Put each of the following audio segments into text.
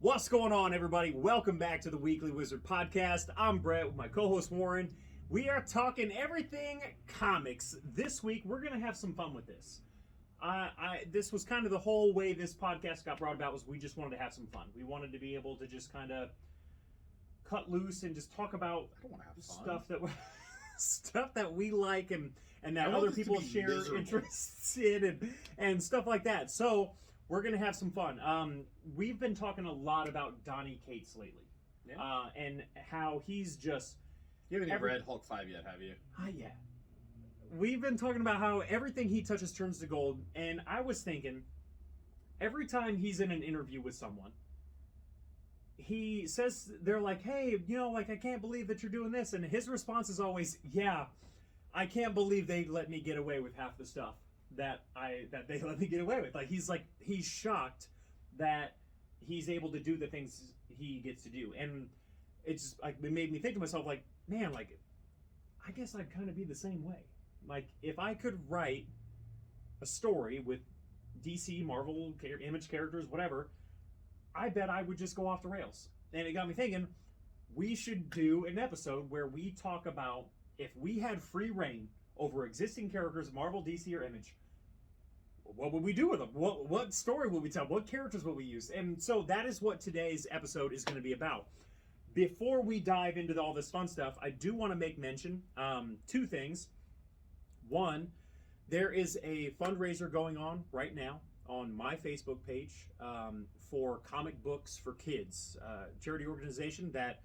What's going on, everybody? Welcome back to the Weekly Wizard Podcast. I'm Brett with my co-host Warren. We are talking everything comics. This week, we're going to have some fun with this. This was kind of the whole way this podcast got brought about, was we just wanted to have some fun. We wanted to be able to just kind of cut loose and just talk about stuff that we like and that other people share interests in and stuff like that. So we're going to have some fun. We've been talking a lot about Donny Cates lately. Yeah. And how he's just... You haven't even read Hulk 5 yet, have you? Yeah. We've been talking about how everything he touches turns to gold. And I was thinking, every time he's in an interview with someone, he says, they're like, hey, I can't believe that you're doing this. And his response is always, yeah, I can't believe they let me get away with half the stuff that they let me get away with. He's shocked that he's able to do the things he gets to do. And it's like, it made me think to myself, like, man, like, I guess I'd kind of be the same way. Like, if I could write a story with DC, Marvel, Image characters, whatever, I bet I would just go off the rails. And it got me thinking, we should do an episode where we talk about if we had free reign over existing characters, Marvel, DC, or Image, what would we do with them? What story would we tell? What characters would we use? And so that is what today's episode is going to be about. Before we dive into all this fun stuff, I do want to make mention two things. One, there is a fundraiser going on right now on my Facebook page for comic books for kids, charity organization that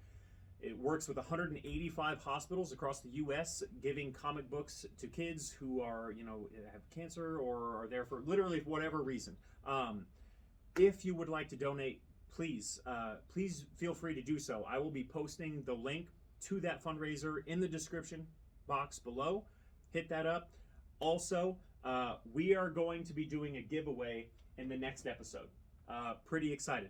it works with 185 hospitals across the U.S. giving comic books to kids who are, have cancer or are there for literally whatever reason. If you would like to donate, please feel free to do so. I will be posting the link to that fundraiser in the description box below. Hit that up. Also, we are going to be doing a giveaway in the next episode. Pretty excited.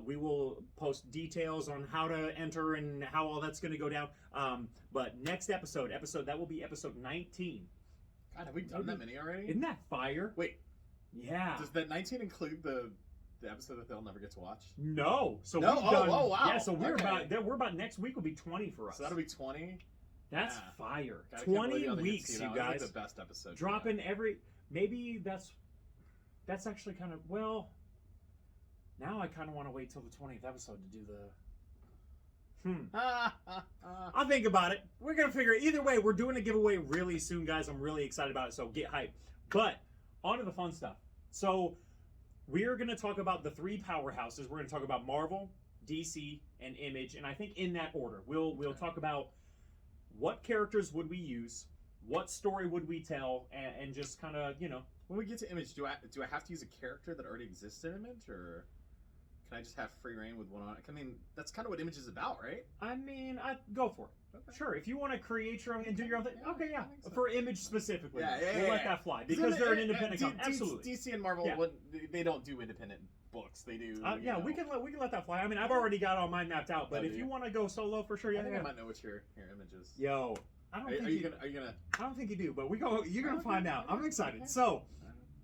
We will post details on how to enter and how all that's going to go down. But next episode, that will be episode 19. God, have we done that many already? Isn't that fire? Wait. Yeah. Does that 19 include the episode that they'll never get to watch? No. So no? We've done, oh, wow. Yeah, so we're about next week will be 20 for us. So that'll be 20? That's fire. God, 20 weeks, you guys. Like the best episode. Dropping maybe that's actually kind of, well, now I kind of want to wait till the 20th episode to do the... I'll think about it. We're going to figure it. Either way, we're doing a giveaway really soon, guys. I'm really excited about it, so get hyped. But, on to the fun stuff. So, we're going to talk about the three powerhouses. We're going to talk about Marvel, DC, and Image. And I think in that order. We'll talk about what characters would we use, what story would we tell, and just kind of, When we get to Image, do I have to use a character that already exists in Image, or can I just have free reign with one on it? I mean, that's kind of what Image is about, right? I mean, go for it. Okay. Sure, if you want to create your own and do your own thing, okay, yeah. So. For Image specifically, we'll let that fly because they're an independent company. Absolutely, DC and Marvel, they don't do independent books. They do. We can let that fly. I mean, I've already got all mine mapped out, but if you want to go solo for sure, I think I might know what your Image is. Yo, I don't think are you gonna? I don't think you do, but you're gonna find out. I'm excited. Okay. So.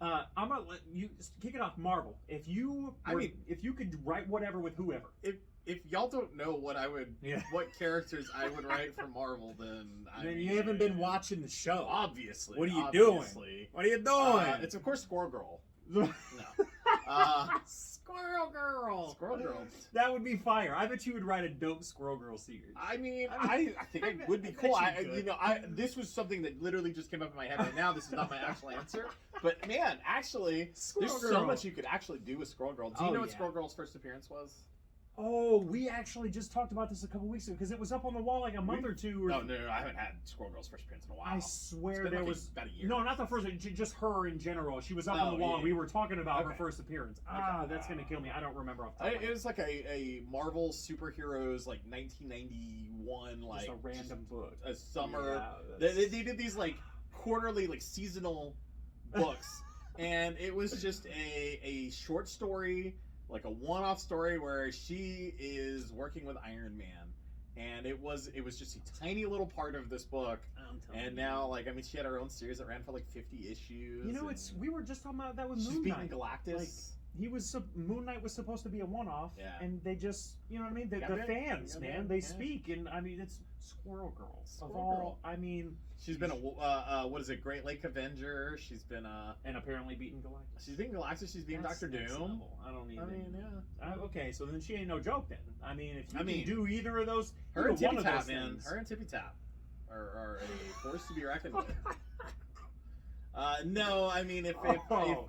I'm gonna let you kick it off. Marvel. If you could write whatever with whoever. If y'all don't know what what characters I would write for Marvel, then you haven't been watching the show. Obviously. What are you doing? What are you doing? It's of course Squirrel Girl. No. Squirrel Girl. Squirrel Girl. That would be fire. I bet you would write a dope Squirrel Girl series. I mean, I think it would be cool. This was something that literally just came up in my head right now. This is not my actual answer. But man, actually, there's so much you could actually do with Squirrel Girl. Do you know what Squirrel Girl's first appearance was? Oh, we actually just talked about this a couple weeks ago because it was up on the wall like a month or two. No, I haven't had Squirrel Girl's first appearance in a while. I swear there was about a year. No, not the first. Just her in general. She was up on the wall, and we were talking about her first appearance. That's gonna kill me. I don't remember off the top of my head. It was like a Marvel superheroes 1991 just a random book. A summer. Yeah, they did these quarterly seasonal books, and it was just a short story. Like a one-off story where she is working with Iron Man, and it was just a tiny little part of this book. And now, she had her own series that ran for 50 issues. We were just talking about that with Moon Knight. She's beating Galactus. Moon Knight was supposed to be a one-off, Yeah. and they just, you know what I mean? The fans, man, they speak, and I mean, it's Squirrel Girl. I mean, she's been a what is it? Great Lake Avenger. She's been and apparently beaten Galactus. She's beaten Galactus. She's beaten Doctor Doom. Level. I don't even. I mean, yeah. Okay, so then she ain't no joke then. I mean, if you I mean, can do either of those, her and either one Tippy of Tap, those man. things. Her and Tippy Tap are a force to be reckoned with. No, I mean, if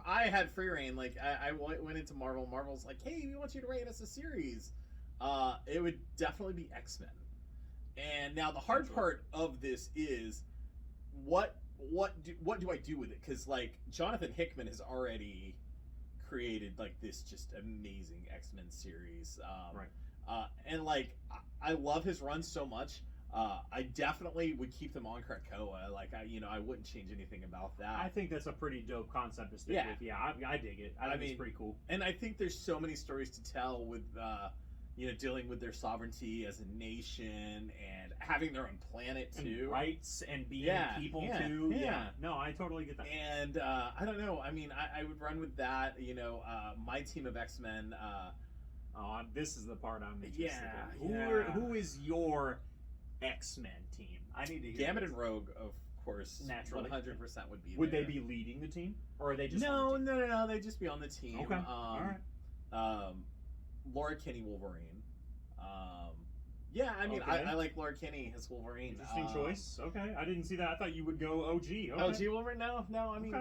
I had free reign, like I went into Marvel, Marvel's like, hey, we want you to write us a series. It would definitely be X-Men. And now the hard part of this is, what do I do with it? Because like Jonathan Hickman has already created like this just amazing X-Men series, right? And like I love his run so much. I definitely would keep them on Krakoa. Like I wouldn't change anything about that. I think that's a pretty dope concept to stick with. Yeah, I dig it. I think it's pretty cool. And I think there's so many stories to tell with dealing with their sovereignty as a nation and having their own planet too, and rights and being people too. Yeah, no, I totally get that. And I don't know. I mean, I would run with that. My team of X-Men. This is the part I'm interested in. Who is your X-Men team? I need to hear Gambit and Rogue, of course, naturally, 100% would be. Would they be leading the team, or are they just no? They'd just be on the team. Okay, all right. Laura Kinney Wolverine. I mean, okay. I like Laura Kinney as Wolverine. Interesting choice. Okay, I didn't see that. I thought you would go OG. Okay. OG Wolverine? No. I mean,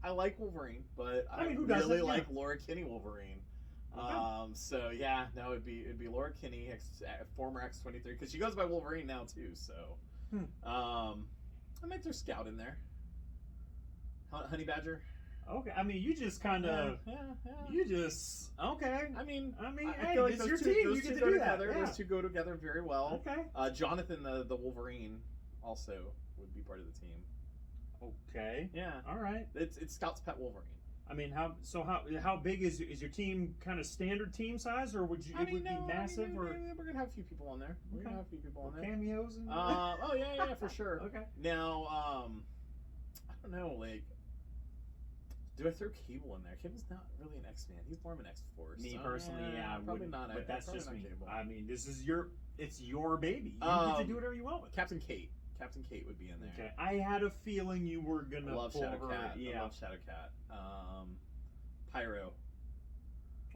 I like Wolverine, but I mean, who really doesn't? like Laura Kinney Wolverine. Okay. So yeah, no, it'd be Laura Kinney, former X-23, because she goes by Wolverine now too. So, I might throw Scout in there. Honey Badger. Okay, I mean, you just kind of, you just okay. I mean, hey, feel like it's your two, team. You get to do that. Together. Yeah. Those two go together very well. Okay. Jonathan, the Wolverine, also would be part of the team. Okay. Yeah. All right. It's Scout's pet Wolverine. I mean, how big is your team? Kind of standard team size, or would you? It would be massive, or we're gonna have a few people on there. We're gonna have a few people on there. Cameos. And... oh yeah, for sure. Okay. Now, I don't know, like, do I throw Cable in there? Cable's not really an X-Man. He's more of an X-Force. Me personally, yeah, probably not. But that's just me. Cable. I mean, it's your baby. You get to do whatever you want with it. Captain Kate would be in there. Okay. I had a feeling you were gonna love pull Shadowcat. her. Yeah. I love Shadowcat. Pyro.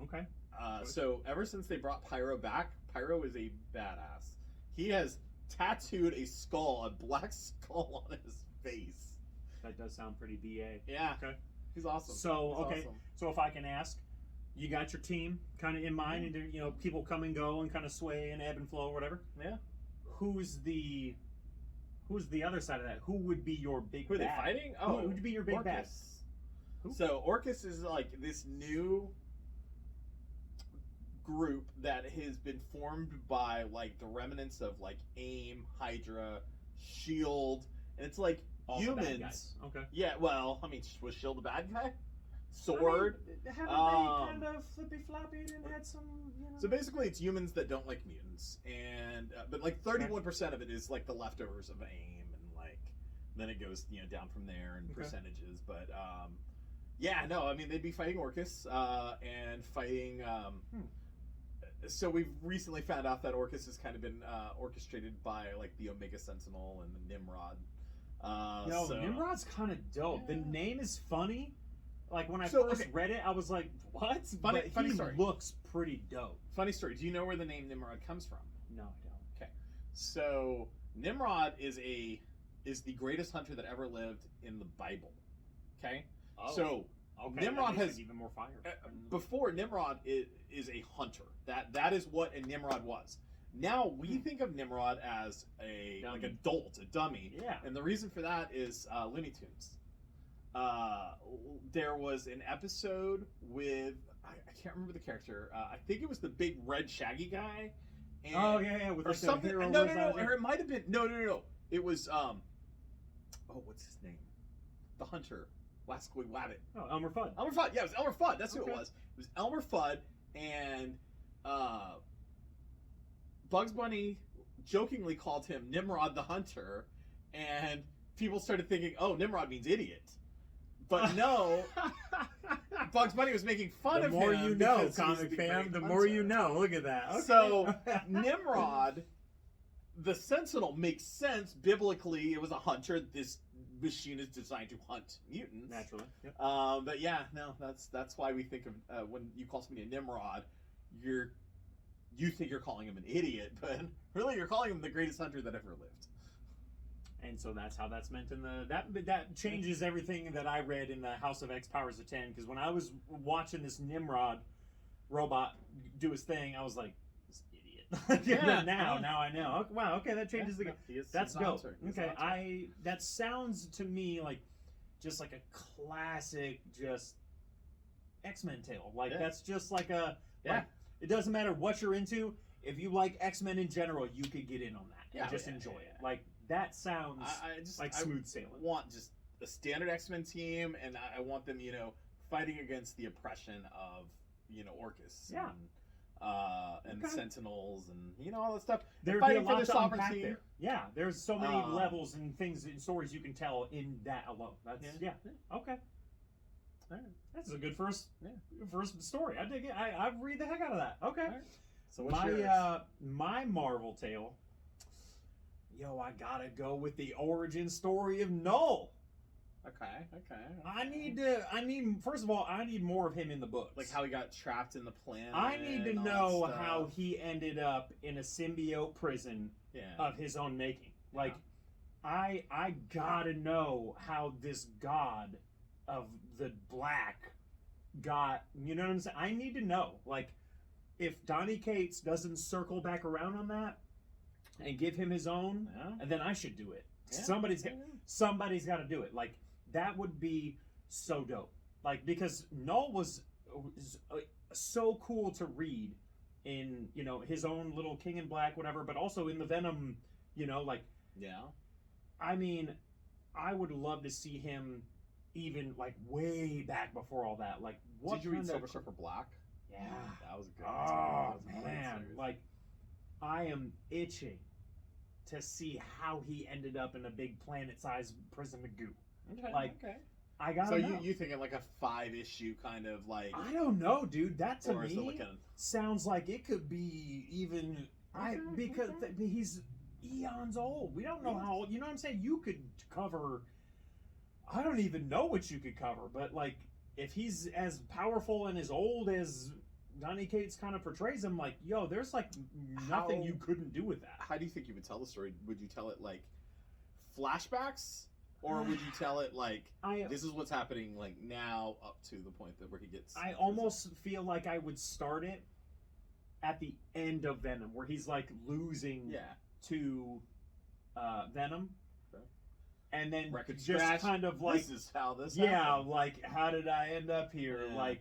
Okay. So ever since they brought Pyro back, Pyro is a badass. He has tattooed a black skull on his face. That does sound pretty BA. Yeah. Okay. He's awesome. So He's awesome. So if I can ask, you got your team kind of in mind, and people come and go and kind of sway and ebb and flow, or whatever. Yeah. Who's the other side of that? Who would be your big? Who are they fighting? Who would be your big bad? Who? So Orcus is like this new group that has been formed by like the remnants of like AIM, Hydra, Shield, and it's like all humans. Okay. Yeah. Well, I mean, was Shield the bad guy? Sword. Haven't they kind of flippy floppied and had some? So basically, it's humans that don't like mutants, and but like 31% of it is like the leftovers of AIM, and like then it goes down from there in percentages. But yeah, no, I mean they'd be fighting Orcus and fighting. So we've recently found out that Orcus has kind of been orchestrated by like the Omega Sentinel and the Nimrod. Nimrod's kind of dope. Yeah. The name is funny. Like when I first read it, I was like, "What?" Funny story. Looks pretty dope. Funny story. Do you know where the name Nimrod comes from? No, I don't. Okay, so Nimrod is the greatest hunter that ever lived in the Bible. Okay, so Nimrod has even more fire. Before Nimrod is a hunter. That is what a Nimrod was. Now we think of Nimrod as a dummy. like adult, a dummy. Yeah, and the reason for that is Looney Tunes. There was an episode with I can't remember the character. I think it was the big red shaggy guy. And, with or like something. The No, or it might have been no. It was what's his name? The hunter, Wascally Wabbit. Oh, Elmer Fudd. Elmer Fudd. Yeah, it was Elmer Fudd. That's who it was. It was Elmer Fudd, and Bugs Bunny jokingly called him Nimrod the Hunter, and people started thinking, "Oh, Nimrod means idiot." But no, Bugs Bunny was making fun The of more him. you know, because he's comic the fan, great the hunter. more you know. Look at that. Okay. So Nimrod, the Sentinel, makes sense biblically. It was a hunter. This machine is designed to hunt mutants. Naturally. Yep. But yeah, no, that's why we think of when you call somebody a Nimrod, you think you're calling him an idiot, but really you're calling him the greatest hunter that ever lived. And so that's how that's meant in the that changes everything that I read in the House of X Powers of 10, because when I was watching this Nimrod robot do his thing, I was like, this idiot. Yeah. now I know. Okay, wow, okay, that changes the game. That's he's an dope. hunter. He's an Okay, hunter. that sounds to me like just like a classic just X-Men tale. Like that's just like a like, it doesn't matter what you're into. If you like X-Men in general, you could get in on that and just enjoy it. Like that sounds like smooth sailing. I want just a standard X-Men team, and I want them, fighting against the oppression of, Orcus. Yeah. And the Sentinels and, all that stuff. There'd fighting be a lot for their to unpack sovereignty. there. Yeah, there's so many levels and things and stories you can tell in that alone. That's okay. All right. That's a good first story. I dig it. I read the heck out of that. Okay. Right. So what's yours? My Marvel tale. Yo, I gotta go with the origin story of Null. Okay. I need first of all, I need more of him in the books. Like how he got trapped in the planet. I need to and all know that stuff. how he ended up in a symbiote prison of his own making. Like, I gotta know how this god of the black got, you know what I'm saying? I need to know. Like, if Donny Cates doesn't circle back around on that and give him his own, and then I should do it. Yeah. Somebody's got to do it. Like, that would be so dope. Like, because Null was so cool to read in, his own little King in Black, whatever, but also in the Venom, I mean, I would love to see him even, like, way back before all that. Like, what did you read kind Silver of... Surfer Black? Yeah. That was good. Oh, That was a great man. series. Like, I am itching to see how he ended up in a big planet-sized prison of goo. Okay. I gotta So know. you thinking like a 5-issue kind of like? I don't know, dude. That to or is it me like a, sounds like it could be even. Because he's eons old. We don't know how old. You know what I'm saying? You could cover. I don't even know what you could cover, but like if he's as powerful and as old as Donny Cates kind of portrays him, like, yo, there's like nothing you couldn't do with that. how do you think you would tell the story? Would you tell it like flashbacks, or would you tell it like this is what's happening like now up to the point that where he gets? I almost feel like I would start it at the end of Venom, where he's like losing to Venom. And then Record just scratch. kind of like, this is how this happened. like, how did I end up here? Yeah. Like,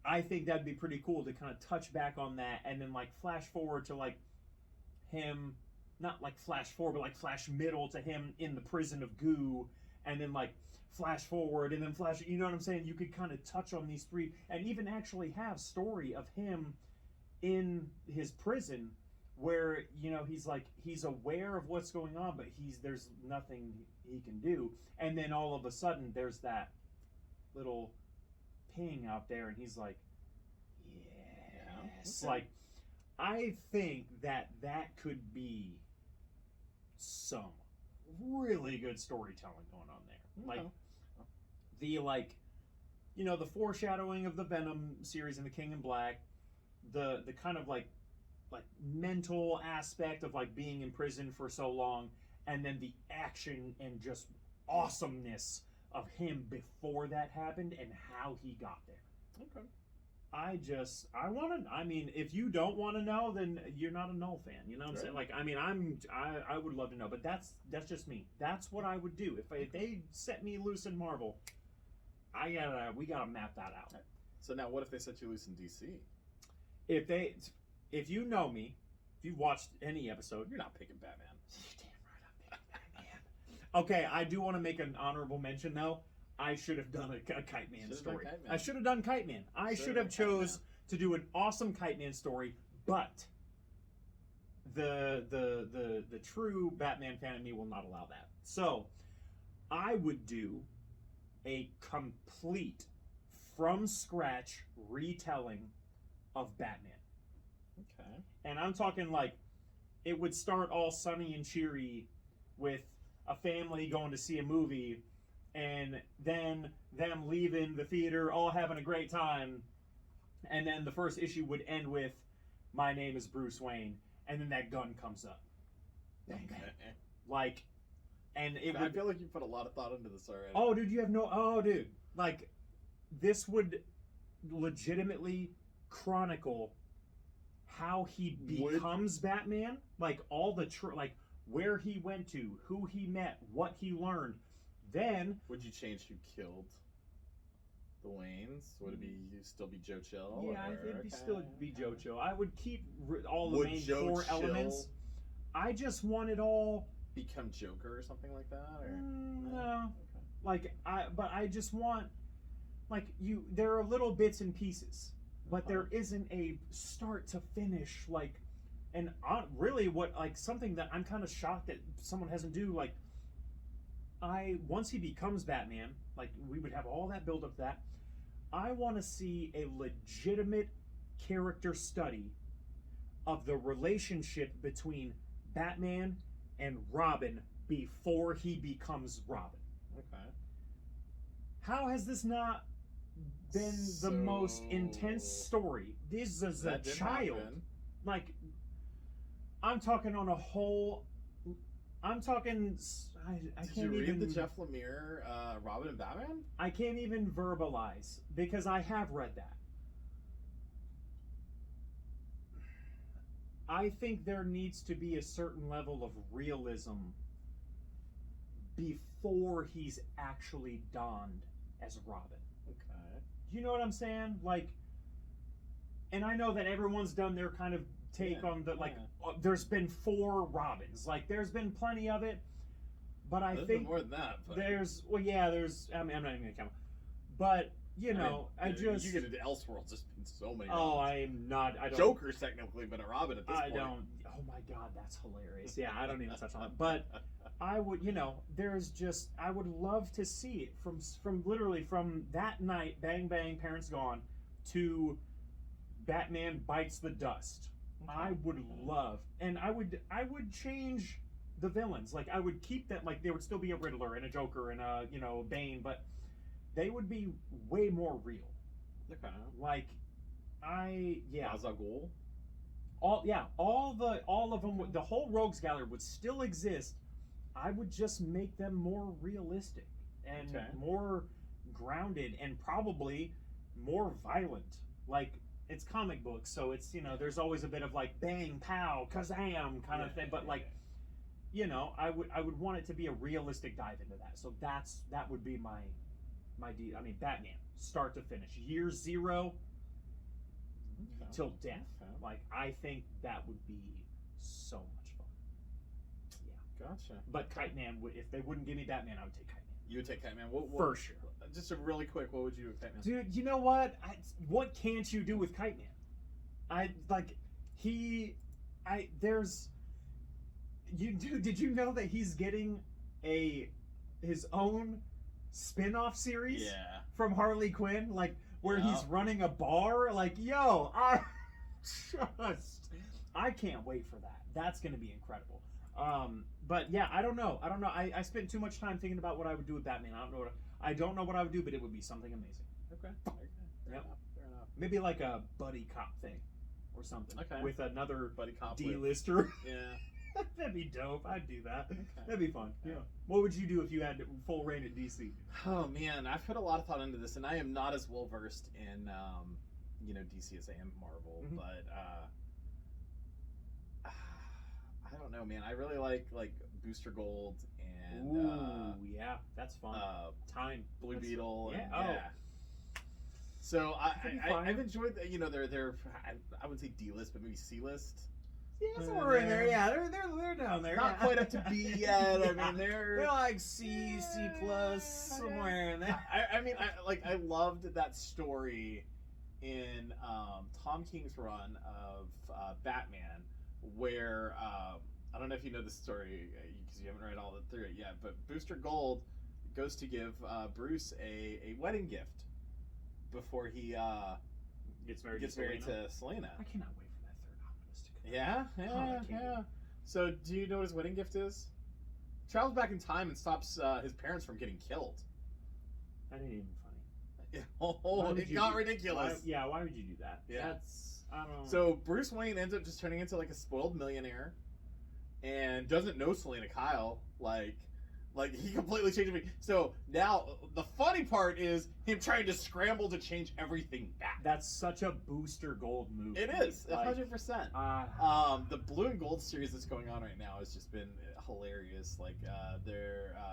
I think that'd be pretty cool to kind of touch back on that and then, like, flash forward to, like, him, not, like, flash forward, but, like, flash middle to him in the prison of goo, and then, like, flash forward, and then flash, you know what I'm saying? You could kind of touch on these three, and even actually have story of him in his prison where, he's aware of what's going on, but there's nothing he can do. And then all of a sudden there's that little ping out there and he's like, yes. Like, I think that could be some really good storytelling going on there. Like, the foreshadowing of the Venom series and the King in Black, the kind of like mental aspect of like being in prison for so long, and then the action and just awesomeness of him before that happened and how he got there. Okay. I want to. I mean, if you don't want to know, then you're not a Null fan. You know what I'm saying? Like, I mean, I would love to know, but that's just me. That's what I would do if they set me loose in Marvel. We gotta map that out. So now, what if they set you loose in DC? If you know me, if you've watched any episode, You're not picking Batman. You're damn right I'm picking Batman. Okay, I do want to make an honorable mention though. I should have done a Kite Man story. I should have done Kite Man. I should have chose to do an awesome Kite Man story, but the true Batman fan in me will not allow that. So I would do a complete from scratch retelling of Batman. Okay. And I'm talking like it would start all sunny and cheery with a family going to see a movie and then them leaving the theater all having a great time, and then the first issue would end with "My name is Bruce Wayne," and then that gun comes up. Bang, bang. Like, and it I would feel like you put a lot of thought into this already. Oh, dude, you have no. Oh, dude, like, this would legitimately chronicle how he becomes Batman. Like all the like where he went to, who he met, what he learned. Then would you change who killed the Waynes? Would it be still be Joe Chill? Yeah, or, it'd still be Joe Chill. I would keep all the main Joe core Chill elements. I just want it all. Become Joker or something like that, or no. Okay. Like I just want, like, there are little bits and pieces, but there isn't a start to finish, like, and really what, like, something that I'm kind of shocked that someone hasn't do, like, once he becomes Batman, like, we would have all that build up to that. I want to see a legitimate character study of the relationship between Batman and Robin before he becomes Robin. Okay. How has this not been the most intense story? This is a child. Like, I'm talking on a whole. I'm talking. I Did can't you read even. the Jeff Lemire Robin and Batman? I can't even verbalize because I have read that. I think there needs to be a certain level of realism before he's actually donned as Robin. Okay. Do you know what I'm saying? Like, and I know that everyone's done their kind of take on the, like, there's been 4 Robins. Like, there's been plenty of it, but There's been more than that. But... there's, well, yeah, there's, I mean, I'm not even going to count. But, you know, I just... You get into Elseworlds, there's been so many Oh, Robins. I don't... Joker's technically been a Robin at this point. I don't... Oh, my God, that's hilarious. Yeah, I don't even touch on it. But I would, you know, there's just... I would love to see it from literally from that night, bang, bang, parents gone, to Batman bites the dust. Okay. I would love... And I would change the villains. Like, I would keep that... Like, there would still be a Riddler and a Joker and a, you know, Bane, but... They would be way more real. Okay. Like, Ra's al Ghul? All of them, the whole Rogues Gallery would still exist. I would just make them more realistic and more grounded and probably more violent. Like, it's comic books, so it's, you know, there's always a bit of like bang, pow, kazam kind of thing. But like, you know, I would want it to be a realistic dive into that. So that would be my Batman, start to finish, year 0 till death. Like, I think that would be so much fun. Yeah, gotcha. But Kite Man, if they wouldn't give me Batman, I would take Kite Man. You would take Kite Man, for sure. Just a really quick, what would you do with Kite Man? Dude, you know what? What can't you do with Kite Man? Did you know that he's getting his own spin-off series from Harley Quinn, like where he's running a bar? Like, yo, I can't wait for that. That's gonna be incredible. But yeah, I don't know. I spent too much time thinking about what I would do with Batman. I don't know what I would do, but it would be something amazing. Okay. Fair enough. Maybe like a buddy cop thing or something. Okay. With another buddy cop D-lister. Yeah. That'd be dope. I'd do that. Okay. That'd be fun. Yeah. What would you do if you had full reign at DC? Oh man, I've put a lot of thought into this, and I am not as well versed in, DC as I am Marvel. Mm-hmm. But I don't know, man. I really like Booster Gold and yeah, that's fun. Blue Beetle. Yeah. And, So I've enjoyed they're I wouldn't say D-list, but maybe C-list. Yeah, somewhere in there. Yeah, they're down there. Not quite up to B yet. I mean, they're like C plus, somewhere in there. I loved that story in Tom King's run of Batman, where I don't know if you know the story because you haven't read all through it yet, but Booster Gold goes to give Bruce a wedding gift, before he gets married to Selena. I cannot wait for that third omnibus to come. Yeah. So, do you know what his wedding gift is? Travels back in time and stops his parents from getting killed. That ain't even funny. It got ridiculous. Why would you do that? Yeah. That's, I don't know. So Bruce Wayne ends up just turning into like a spoiled millionaire, and doesn't know Selena Kyle. Like he completely changed me. So now the funny part is him trying to scramble to change everything back. That's such a Booster Gold move. It is 100%. The Blue and Gold series that's going on right now has just been hilarious. Like they're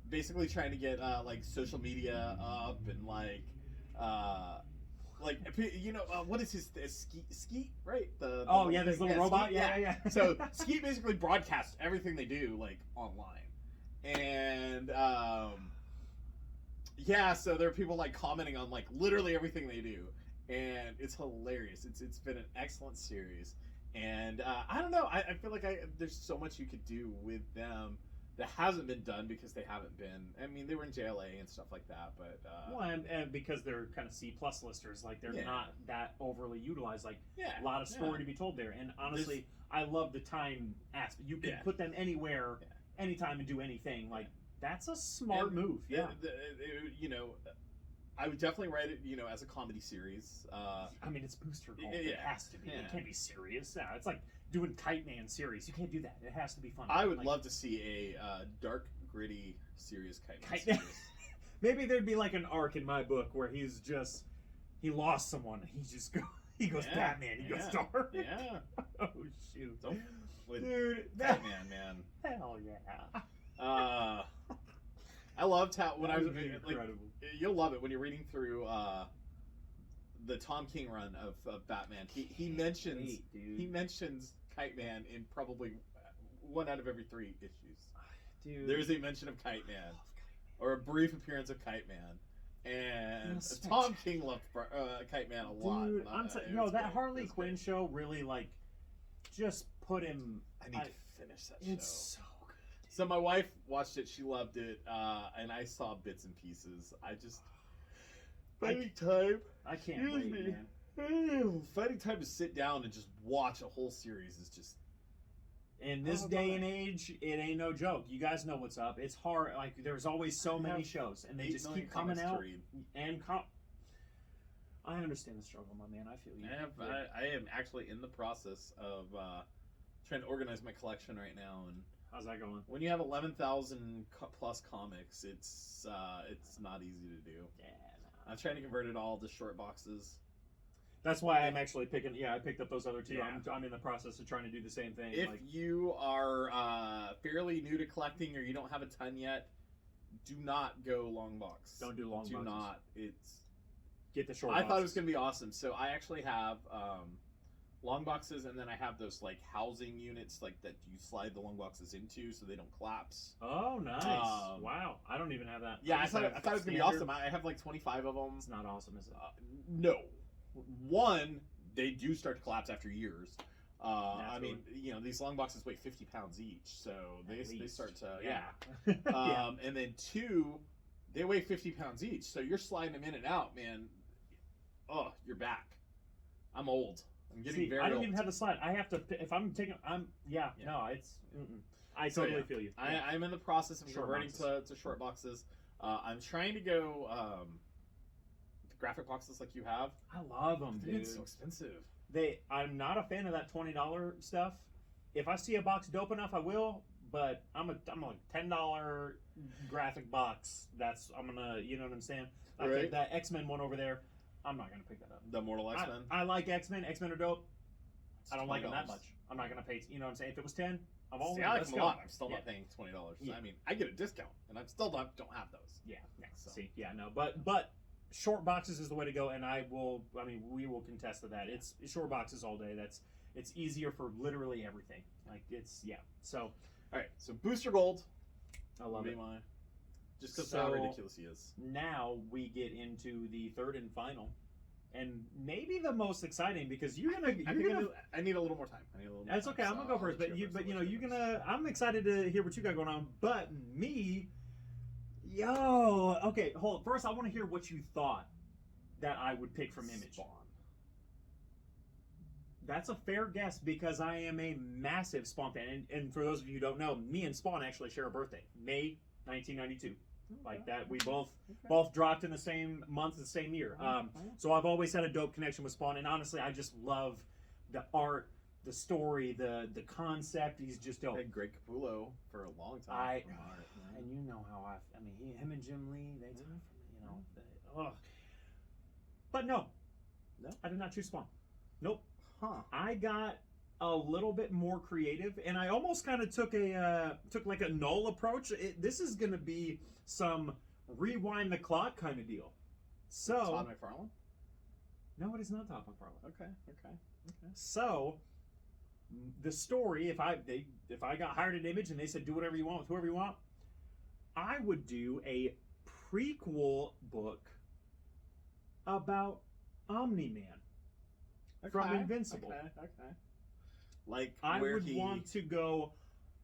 basically trying to get like social media up and like what is his Skeet, right? This little robot. Skeet, yeah. So Skeet basically broadcasts everything they do like online. And so there are people like commenting on like literally everything they do, and it's hilarious. It's been an excellent series, and I don't know. I feel like there's so much you could do with them that hasn't been done because they haven't been. I mean, they were in JLA and stuff like that, but and because they're kind of C+ listers, like they're not that overly utilized. Like a lot of story to be told there, and honestly, I love the time aspect. You can put them anywhere. Yeah. Anytime and do anything, like that's a smart move. Yeah, I would definitely write it, as a comedy series. I mean, it's Booster Gold. It has to be. It can't be serious. Yeah, it's like doing Kite Man series. You can't do that. It has to be funny. I would love to see a dark, gritty, serious Kite Man series. Maybe there'd be like an arc in my book where he lost someone. He goes Batman. He goes dark. Yeah. Oh shoot. Dude, Batman, man. Hell yeah. I loved how when I was incredible. You'll love it when you're reading through the Tom King run of Batman. He mentions Kite Man in probably 1 out of every 3 issues. Dude, there's a mention of Kite Man, or a brief appearance of Kite Man. And Tom King loved Kite Man a lot. Dude, that Harley Quinn show really just put him. I need to finish that show. It's so good. So my wife watched it. She loved it, and I saw bits and pieces. Finding time. I can't wait, man. Finding time to sit down and just watch a whole series is just. In this day and age, it ain't no joke. You guys know what's up. It's hard. Like there's always so many shows, and they just keep coming out. I understand the struggle, my man. I feel you. I am actually in the process of trying to organize my collection right now. And how's that going? When you have 11,000 plus comics, it's not easy to do. Yeah, no. I'm trying to convert it all to short boxes. That's why I'm actually picking. Yeah, I picked up those other 2. Yeah. I'm in the process of trying to do the same thing. If you are fairly new to collecting or you don't have a ton yet, do not go long box. Don't do long boxes. Do not. Get the short boxes. I thought it was going to be awesome. So I actually have long boxes, and then I have those like housing units like that you slide the long boxes into so they don't collapse. Oh, nice. Wow. I don't even have that. Yeah, I thought it was going to be awesome. I have like 25 of them. It's not awesome, is it? No. One, they do start to collapse after years. I mean, these long boxes weigh 50 pounds each, so they start to and then 2, they weigh 50 pounds each, so you're sliding them in and out, man. Oh, you're back. I'm old. I'm getting very old. I don't even have the slide. I have to if I'm taking. No, it's. I totally feel you. I'm in the process of converting to short boxes. I'm trying to go. Graphic boxes like you have. I love them, dude. It's so expensive. I'm not a fan of that $20 stuff. If I see a box dope enough, I will. But I'm a $10 graphic box. I'm gonna, you know what I'm saying? Like that X-Men one over there. I'm not gonna pick that up. The Mortal X-Men. I like X-Men. X-Men are dope. I don't like them that much. I'm not gonna pay. You know what I'm saying? If it was 10, I'm all. I like them a lot. I'm still not paying $20. Yeah. I mean, I get a discount, and I'm still don't have those. Yeah. So. See. Yeah. No. But. Short boxes is the way to go, and we will contest to that. It's short boxes all day. It's easier for literally everything. So, all right. So Booster Gold. I love it. Just because of how ridiculous he is. Now we get into the third and final, and maybe the most exciting because I need a little more time. That's okay. I'm gonna go first, I'm excited to hear what you got going on. But me. Okay, hold on. First, I want to hear what you thought that I would pick from Image. Spawn. That's a fair guess because I am a massive Spawn fan. And for those of you who don't know, me and Spawn actually share a birthday. May 1992. Okay. Like that, we both dropped in the same month, the same year. So I've always had a dope connection with Spawn. And honestly, I just love the art, the story, the concept. He's just dope. Had Greg Capullo for a long time. And you know how him and Jim Lee, they took But no, I did not choose Spawn. Nope. I got a little bit more creative, and I almost kind of took like a null approach. This is going to be some rewind the clock kind of deal. So Todd McFarlane? No, it is not Todd McFarlane. Okay. So the story, if I got hired at Image and they said do whatever you want with whoever you want, I would do a prequel book about Omni-Man from Invincible. Okay. Like I would want to go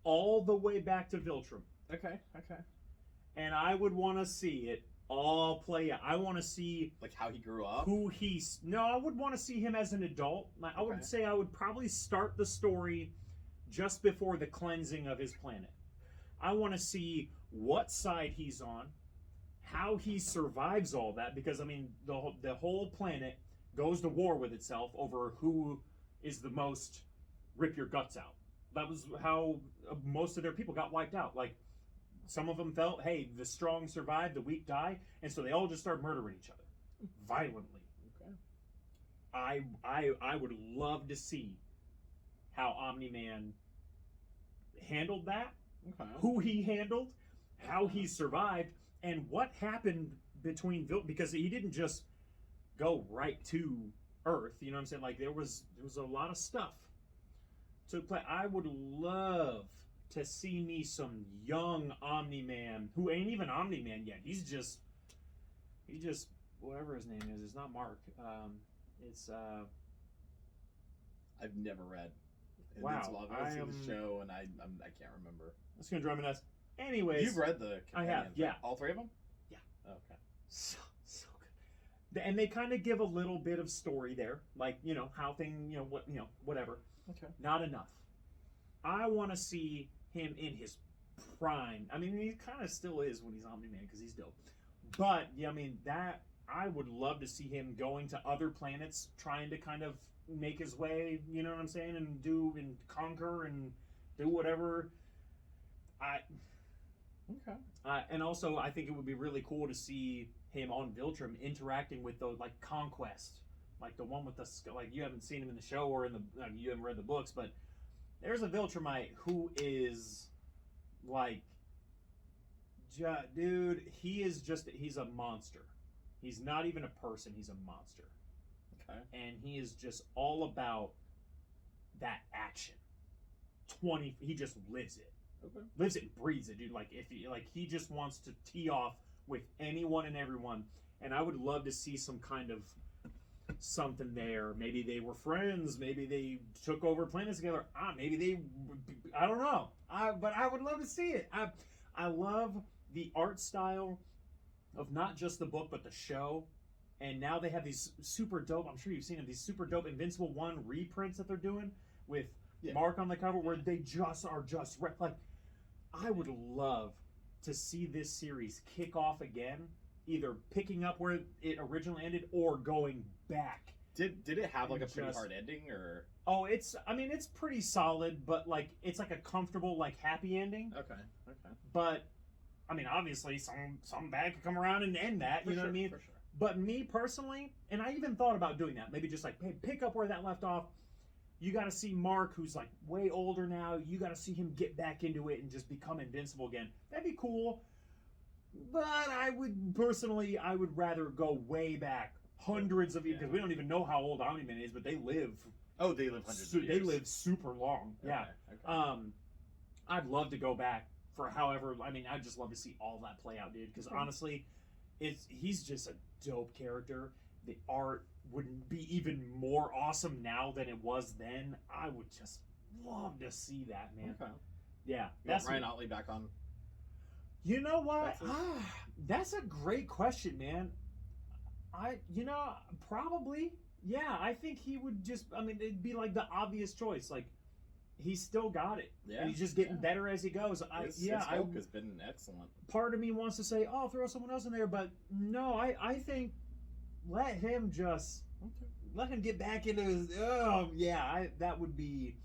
all the way back to Viltrum. Okay. And I would want to see it all play out. I want to see like how he grew up. I would want to see him as an adult. I would say I would probably start the story just before the cleansing of his planet. I want to see what side he's on, how he survives all that, because I mean the whole planet goes to war with itself over who is the most rip your guts out. That was how most of their people got wiped out. Like some of them felt, hey, the strong survive, the weak die, and so they all just started murdering each other violently. Okay. I would love to see how Omni-Man handled that, who he handled, how he survived, and what happened between because he didn't just go right to Earth. You know what I'm saying? Like there was a lot of stuff to play. I would love to see me some young Omni-Man who ain't even Omni-Man yet. He's just whatever his name is. It's not Mark. It's I've never read. Wow, I've seen the show and I can't remember. It's gonna drive me nuts. Anyways, you've read the companions, I have, yeah. Right? All three of them? Yeah. Okay. So good. And they kind of give a little bit of story there, like, how whatever. Okay. Not enough. I want to see him in his prime. I mean, he kind of still is when he's Omni-Man because he's dope. But, yeah, I mean, that, I would love to see him going to other planets, trying to kind of make his way, you know what I'm saying, and conquer and do whatever. And also, I think it would be really cool to see him on Viltrum interacting with those, like, Conquest. Like, the one with the, like, you haven't seen him in the show or you haven't read the books, but there's a Viltrumite who is, like, dude, he's a monster. He's not even a person, he's a monster. Okay. And he is just all about that action. He just lives it. Okay. Lives it and breathes it, dude. Like he just wants to tee off with anyone and everyone. And I would love to see some kind of something there. Maybe they were friends. Maybe they took over planets together. I don't know. But I would love to see it. I love the art style of not just the book but the show. And now they have these super dope, I'm sure you've seen them, these super dope Invincible 1 reprints that they're doing with Mark on the cover where they like, I would love to see this series kick off again, either picking up where it originally ended or going back. Did it have like a pretty hard ending or? Oh, it's pretty solid, but like it's like a comfortable, like happy ending. Okay. But I mean, obviously some bad could come around and end that, you know what I mean? For sure. But me personally, and I even thought about doing that, maybe just like, hey, pick up where that left off. You got to see Mark, who's like way older now. You got to see him get back into it and just become invincible again. That'd be cool. But I would rather go way back, hundreds of years, because we don't even know how old Omni-Man is, but they live. Oh, they live hundreds of years. They live super long. Yeah. Okay. I'd love to go back for however. I mean, I'd just love to see all that play out, dude. Because honestly, he's just a dope character. The art would be even more awesome now than it was then. I would just love to see that, man. Okay. Yeah. That's Ryan Otley back on. You know what? That's a great question, man. Probably. Yeah, I think he would just. I mean, it'd be like the obvious choice. Like, he's still got it. Yeah, And he's just getting better as he goes. His Hulk has been excellent. Part of me wants to say, "Oh, throw someone else in there," but no, I think let him get back into his. Oh yeah, that would be.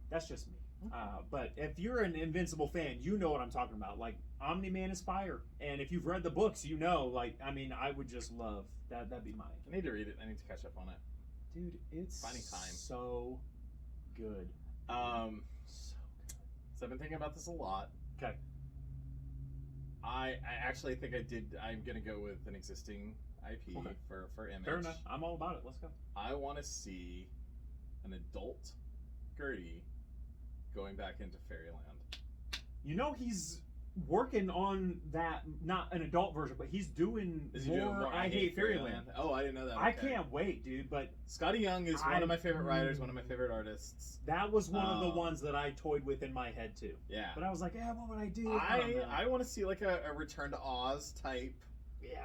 That's just me. But if you're an Invincible fan, you know what I'm talking about. Like, Omni-Man is fire, and if you've read the books, you know. Like, I mean, I would just love that. That'd be mine. I need to read it. I need to catch up on it. Dude, it's finding time. So good. So I've been thinking about this a lot. Okay. I actually think I'm gonna go with an existing IP for Image. Fair enough. I'm all about it. Let's go. I want to see an adult Gertie going back into Fairyland. You know, he's working on that, not an adult version, but he's doing more I Hate Fairyland. Oh, I didn't know that. Okay. I can't wait, dude. But Scotty Young is one of my favorite writers, one of my favorite artists. That was one of the ones that I toyed with in my head too. Yeah. But I was like, what would I do? I want to see like a Return to Oz type. Yeah.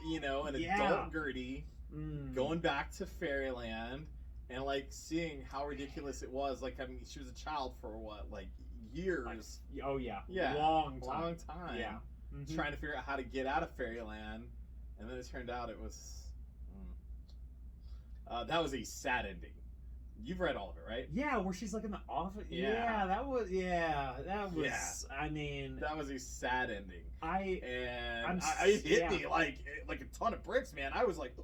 An adult Gertie going back to Fairyland and like seeing how ridiculous it was. Like, I mean, she was a child for years. Long time. Yeah. Mm-hmm. Trying to figure out how to get out of Fairyland, and then it turned out it was that was a sad ending. You've read all of it, right? Yeah, where she's like in the office. Yeah, that was. I mean, that was a sad ending. It hit me like a ton of bricks, man. I was like,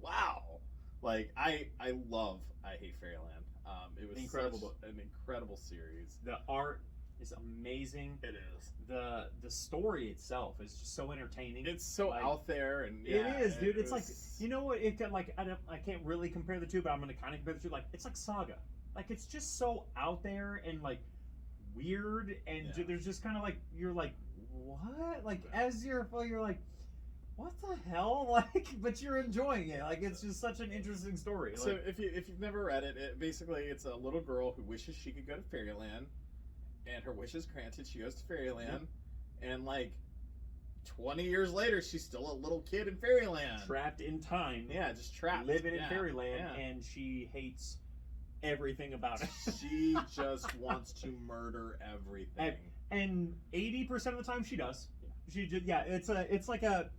wow. Like I love I Hate Fairyland. It was incredible, an incredible series. The art is amazing. It is. The story itself is just so entertaining. It's so out there, and it is, dude. It's like, you know what? It I can't really compare the two, but I'm gonna kind of compare the two. Like, it's like Saga. Like, it's just so out there and like weird, and there's just kind of like, you're like, what? Like, as you're like, what the hell? Like, but you're enjoying it. Like, it's just such an interesting story. So if you've never read it, basically it's a little girl who wishes she could go to Fairyland, and her wish is granted. She goes to Fairyland, and like 20 years later, she's still a little kid in Fairyland, trapped in time. Yeah, just trapped, living in Fairyland, and she hates everything about it. She just wants to murder everything, and 80% of the time she does. She just,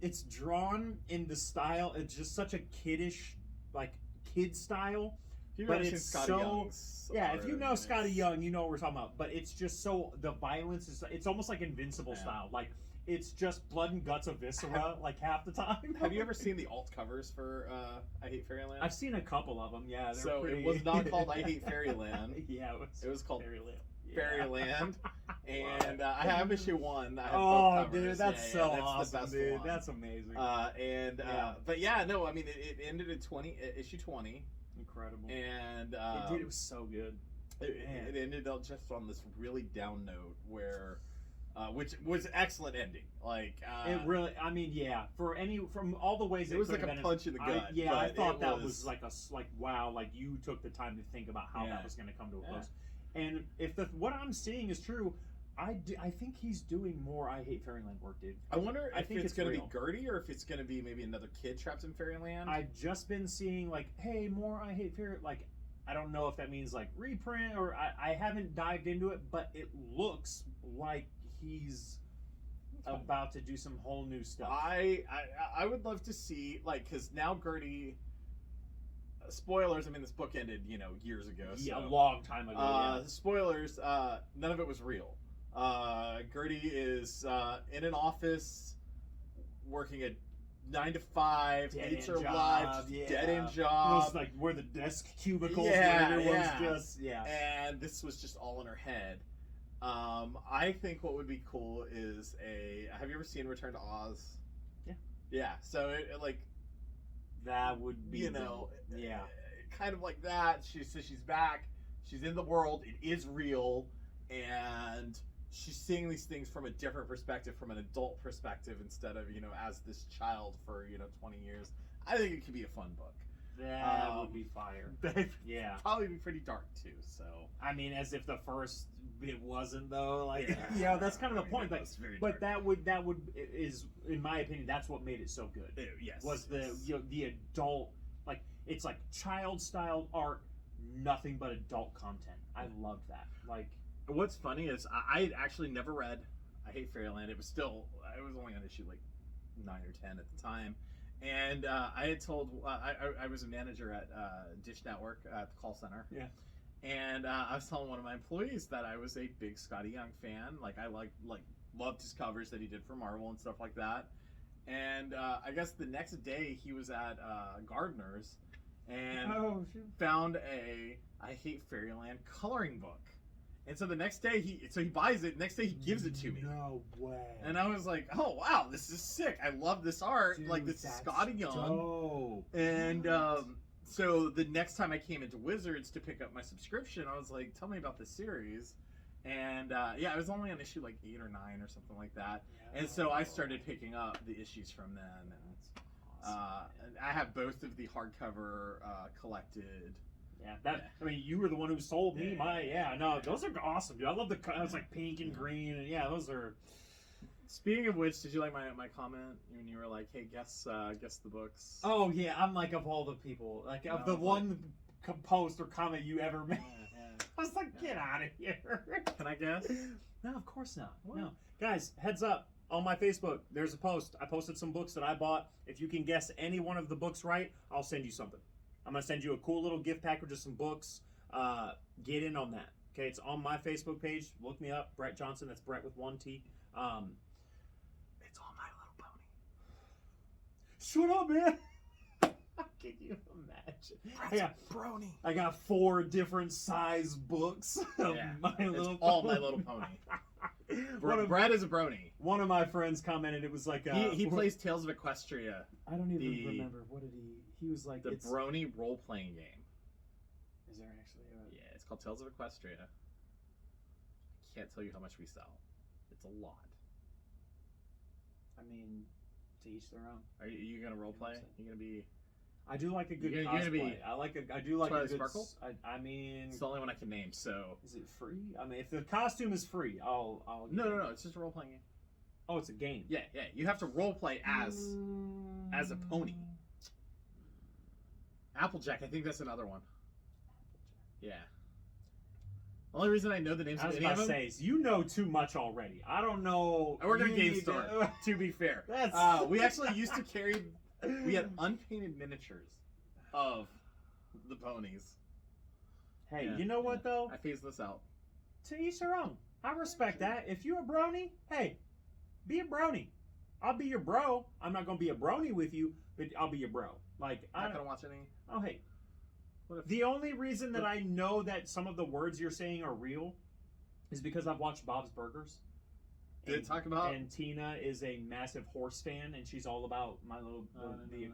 it's drawn in the style. It's just such a kiddish, like kid style. But it's so if you know Scotty Young, you know what we're talking about. But it's just so, the violence is, it's almost like Invincible style. Like, it's just blood and guts of viscera like half the time. Have you ever seen the alt covers for I Hate Fairyland? I've seen a couple of them. Yeah, so pretty... it was not called I Hate Fairyland. It was called Fairyland. Fairyland, and I have issue 1. I have both covers. Dude, that's so awesome, the best dude. one. That's amazing. But no, I mean, it ended at issue 20. Incredible. And it was so good. It ended up just on this really down note where, which was excellent ending. Like it really, I mean, from all the ways it was like a punch in the gut. I thought that was like wow, like you took the time to think about how that was going to come to a close. And if what I'm seeing is true, I think he's doing more I Hate Fairyland work, dude. I wonder if it's going to be Gertie or if it's going to be maybe another kid trapped in Fairyland. I've just been seeing like, hey, more I Hate Fairyland. Like, I don't know if that means like reprint or I haven't dived into it, but it looks like he's about to do some whole new stuff. I would love to see, like, because now Gertie. Spoilers, I mean, this book ended, years ago. Yeah, a long time ago. Spoilers, none of it was real. Gertie is in an office working a 9 to 5, hates her life, dead end job. It was like where the desk cubicles where everyone's just and this was just all in her head. I think what would be cool is have you ever seen Return to Oz? Yeah. So it that would be kind of like that. She says she's back. She's in the world. It is real, and she's seeing these things from a different perspective, from an adult perspective, instead of as this child for 20 years. I think it could be a fun book. That would be fire. Yeah, probably be pretty dark too. So I mean, as if the first it wasn't though. Like, Yeah. yeah, that's kind of the point. It Like, was very but dark. that would is, in my opinion, that's what made it so good. Yes. Was the adult, like, it's like child style art, nothing but adult content. I loved that. Like, What's funny is I actually never read I Hate Fairyland. It was only on issue like 9 or 10 at the time. And I had told, I was a manager at Dish Network at the call center. Yeah. And I was telling one of my employees that I was a big Scotty Young fan. Like, I loved his covers that he did for Marvel and stuff like that. And I guess the next day he was at Gardner's and found a I Hate Fairyland coloring book. And so the next day he buys it. Next day he gives it to me. No way. And I was like, oh wow, this is sick. I love this art. Dude, like, this is Scotty Young. Dope. And so the next time I came into Wizards to pick up my subscription, I was like, tell me about this series. And yeah, I was only on issue like 8 or 9 or something like that. And so I started picking up the issues from then. And I have both of the hardcover collected. Yeah, I mean, you were the one who sold me those are awesome, dude. I love the it's like pink and green, and yeah, those are. Speaking of which, did you like my comment when you were like, "Hey, guess the books"? Oh yeah, I'm like, of all the people, like of the one post or comment you ever made. Yeah. I was like, get out of here. Can I guess? No, of course not. What? No, guys, heads up. On my Facebook, there's a post. I posted some books that I bought. If you can guess any one of the books right, I'll send you something. I'm going to send you a cool little gift package of some books. Get in on that. Okay, it's on my Facebook page. Look me up, Brett Johnson. That's Brett with 1 T. It's on My Little Pony. Shut up, man. Can you imagine? Brony. I got 4 different size books of My Little Pony. All My Little Pony. Brett is a brony. One of my friends commented, it was like... he plays Tales of Equestria. I don't even remember. What did he... He was like... The brony role-playing game. Is there actually a... Yeah, it's called Tales of Equestria. I can't tell you how much we sell. It's a lot. I mean, to each their own. Are you going to role-play? You going to be... I do like a good You're cosplay. gonna be I do like Twilight a good... Sparkle? I mean... It's the only one I can name, so... Is it free? I mean, if the costume is free, I'll No, it's just a role-playing game. Oh, it's a game. Yeah. You have to role-play as a pony. Applejack, I think that's another one. Yeah. The only reason I know the names I was of any about of to them... say, you know too much already. I don't know. I work at a You game need store, to be fair. That's... We actually used to carry... We had unpainted miniatures of the ponies. Hey, Yeah, you know what, though? I phased this out. To each their own. I respect that. If you're a brony, hey, be a brony. I'll be your bro. I'm not going to be a brony with you, but I'll be your bro. Like, I'm not going to watch any... Oh, hey. What if... The only reason that I know that some of the words you're saying are real is because I've watched Bob's Burgers. Did it talk about... And Tina is a massive horse fan, and she's all about the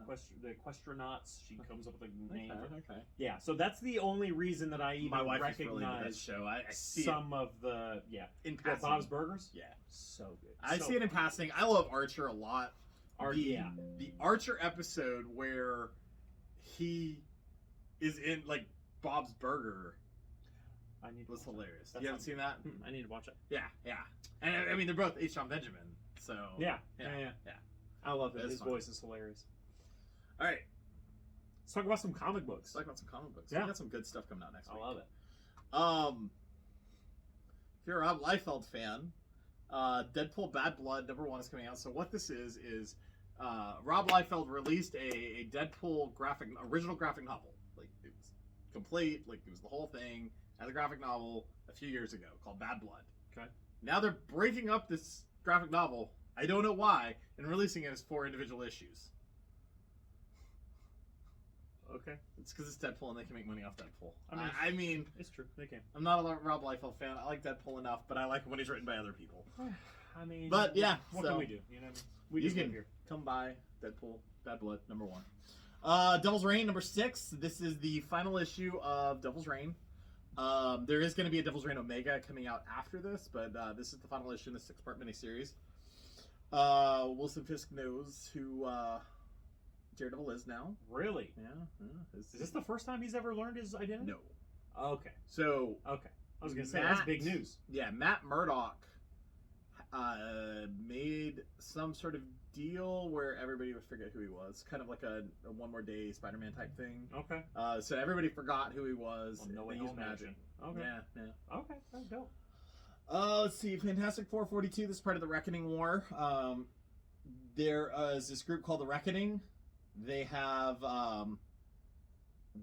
equestronauts. She comes up with a name. Okay. Yeah, so that's the only reason that I even My wife is really into recognize that show. I see some of the... Yeah. in passing. Bob's Burgers? Yeah. So good. I see it in passing. I love Archer a lot. Yeah. The Archer episode where he is in, like, Bob's Burger was hilarious. You haven't seen that? I need to watch it. Yeah. And I mean, they're both H. John Benjamin, so... Yeah. I love it. That's His fun. voice is hilarious. All right. Let's talk about some comic books. Let's talk about some comic books. Yeah. We got some good stuff coming out next week. I love it. If you're a Rob Liefeld fan, Deadpool Bad Blood #1 is coming out. So what this is Rob Liefeld released a Deadpool original graphic novel. Like, it was complete, like, it was the whole thing, as a graphic novel a few years ago called Bad Blood. Okay. Now they're breaking up this graphic novel, I don't know why, and releasing it as 4 individual issues. Okay. It's because it's Deadpool and they can make money off Deadpool. I I mean, it's true. They can. I'm not a Rob Liefeld fan. I like Deadpool enough, but I like when he's written by other people. I mean, But, yeah, what so can we do? You know, we you just live can here. come by Deadpool Bad Blood #1. Devil's Reign #6. This is the final issue of Devil's Reign. There is going to be a Devil's Reign Omega coming out after this, but this is the final issue in the 6-part miniseries. Wilson Fisk knows who Daredevil is now. Really? Yeah. Is this the first time he's ever learned his identity? No. Okay. So Okay. I was gonna say that's big news. Yeah, Matt Murdock made some sort of deal where everybody would forget who he was, kind of like a One More Day Spider-Man type thing. Okay. So everybody forgot who he was. Well, no they one used magic. Okay. Yeah. Okay. That's dope. Let's see, Fantastic Four 42. This is part of the Reckoning War. There is this group called the Reckoning. They have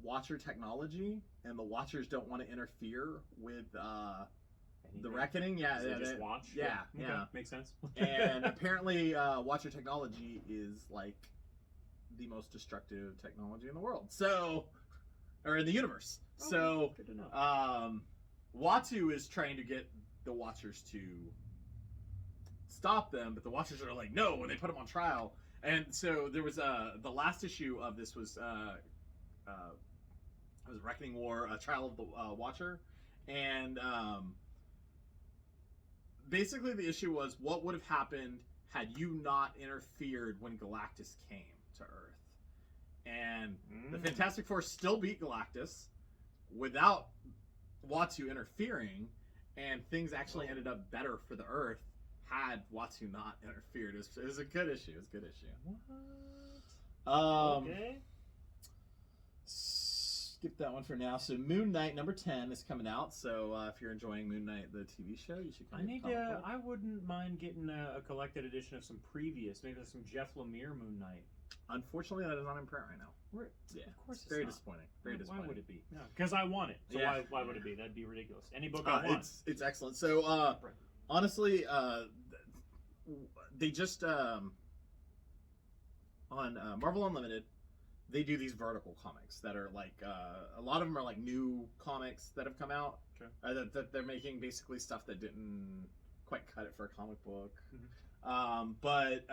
Watcher technology, and the Watchers don't want to interfere with the Reckoning. Yeah, they just watch. Yeah. Okay. Makes sense. And apparently, Watcher technology is like the most destructive technology in the world. So, or in the universe. Okay, so, good to know. Watu is trying to get the Watchers to stop them, but the Watchers are like, no, when they put them on trial. And so there was the last issue of this was it was Reckoning War, Trial of the Watcher, and basically the issue was what would have happened had you not interfered when Galactus came to Earth. And the Fantastic Four still beat Galactus without Watu interfering, and things actually ended up better for the Earth had Watu not interfered. It was a good issue. It was a good issue. What? Okay. Skip that one for now. So Moon Knight number 10 is coming out. So if you're enjoying Moon Knight, the TV show, you should come. I wouldn't mind getting a collected edition of some previous, maybe some Jeff Lemire Moon Knight. Unfortunately, that is not in print right now. Yeah, of course it's very not. disappointing. Very disappointing. Why would it be? No, because I want it. So Yeah. why would it be? That'd be ridiculous. Any book I want. It's excellent. So honestly, they just on Marvel Unlimited, they do these vertical comics that are like a lot of them are like new comics that have come out. Okay. That they're making basically stuff that didn't quite cut it for a comic book. Mm-hmm. But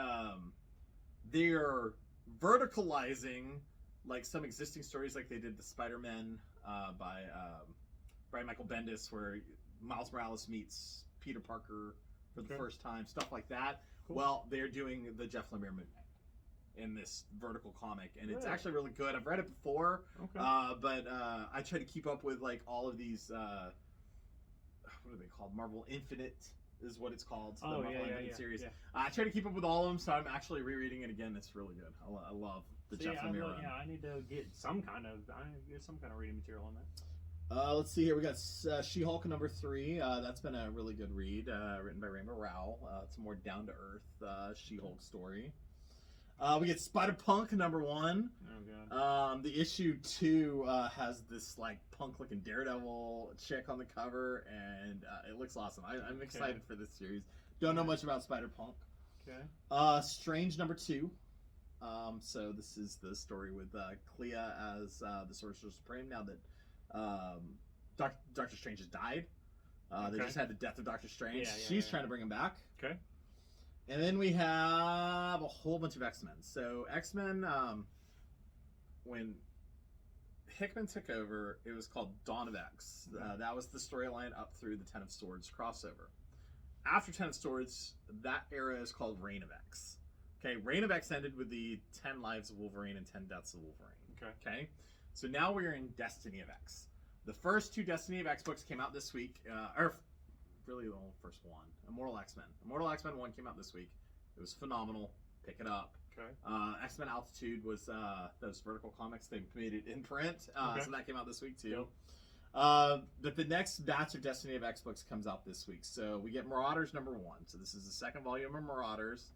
they're verticalizing like some existing stories, like they did the Spider-Man by Brian Michael Bendis, where Miles Morales meets Peter Parker for the first time, stuff like that. Cool. Well, they're doing the Jeff Lemire Moon Knight in this vertical comic, and it's Really? actually really good. I've read it before, Okay. but I try to keep up with like all of these. What are they called? Marvel Infinite is what it's called. So the Marvel Infinite series. Yeah. I try to keep up with all of them, so I'm actually rereading it again. It's really good. I love the Jeff Lemire run. Yeah, I need to get some kind of reading material on that. Let's see here. We got She-Hulk number 3. That's been a really good read, written by Rainbow Rowell. It's a more down-to-earth She-Hulk story. We get Spider-Punk number 1. Oh god. The issue 2 has this like punk-looking Daredevil chick on the cover, and it looks awesome. I'm excited for this series. Don't know much about Spider-Punk. Okay. Strange number 2. So this is the story with Clea as the Sorcerer Supreme. Now that Doctor Strange has died, they just had the death of Doctor Strange. She's trying to bring him back. Okay. And then we have a whole bunch of X-Men. So X-Men, when Hickman took over, it was called Dawn of X. That was the storyline up through the Ten of Swords crossover. After Ten of Swords, that era is called Reign of X. Okay, Reign of X ended with the 10 Lives of Wolverine and 10 Deaths of Wolverine. Okay. So now we're in Destiny of X. The first 2 Destiny of X books came out this week, or really the whole first one. Immortal X-Men. Immortal X-Men 1 came out this week. It was phenomenal. Pick it up. Okay. X-Men Altitude was those vertical comics. They made it in print, so that came out this week too. Yep. But the next batch of Destiny of X books comes out this week. So we get Marauders number 1. So this is the second volume of Marauders.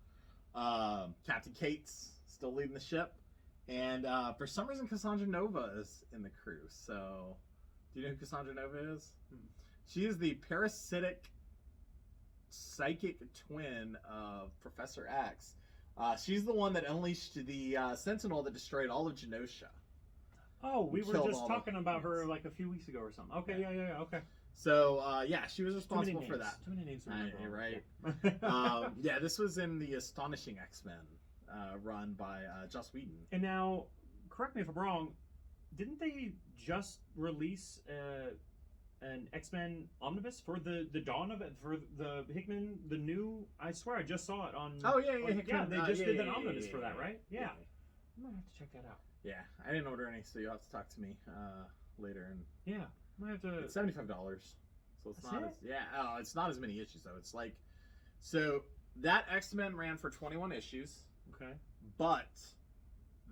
Captain Kate's still leading the ship, and for some reason Cassandra Nova is in the crew. So do you know who Cassandra Nova is? She is the parasitic psychic twin of Professor X. She's the one that unleashed the Sentinel that destroyed all of Genosha. Oh, we were Killed just all talking the about her mutants. like a few weeks ago or something. Okay, yeah, okay. So she was responsible for that. Too many names to remember. Right. Yeah, this was in the Astonishing X-Men run by Joss Whedon. And now, correct me if I'm wrong, didn't they just release an X-Men omnibus for the dawn of it, for the Hickman, the new? I swear I just saw it on. Oh yeah. They just did an omnibus for that, right? Yeah. I might have to check that out. Yeah, I didn't order any, so you'll have to talk to me later. And yeah, I might have to. It's $75. So it's That's not it? as it's not as many issues though. It's like so that X-Men ran for 21 issues, Okay. but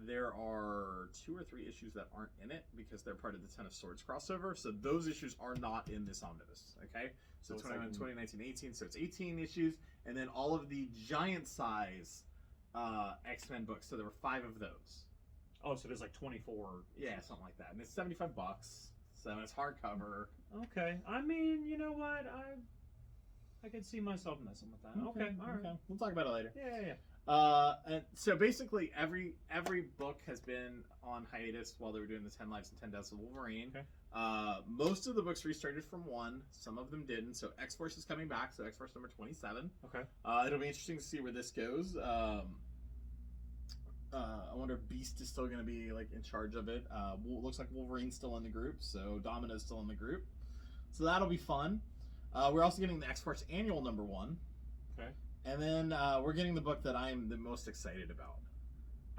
there are 2 or 3 issues that aren't in it because they're part of the Ten of Swords crossover. So those issues are not in this omnibus. Okay, so it's 21, like 2019, 18. So it's 18 issues, and then all of the giant size X-Men books. So there were 5 of those. Oh, so there's like 24. Yeah, something like that, and it's $75. So it's hardcover. Okay. I mean, you know what? I could see myself messing with that. Okay. All right. Okay. We'll talk about it later. Yeah. And so basically, every book has been on hiatus while they were doing the 10 Lives and 10 Deaths of Wolverine. Okay. Most of the books restarted from 1. Some of them didn't. So X-Force is coming back. So X-Force number 27. Okay. It'll be interesting to see where this goes. I wonder if Beast is still going to be like in charge of it. Looks like Wolverine's still in the group. So Domino's still in the group. So that'll be fun. We're also getting the X-Force Annual number 1. Okay. And then we're getting the book that I'm the most excited about.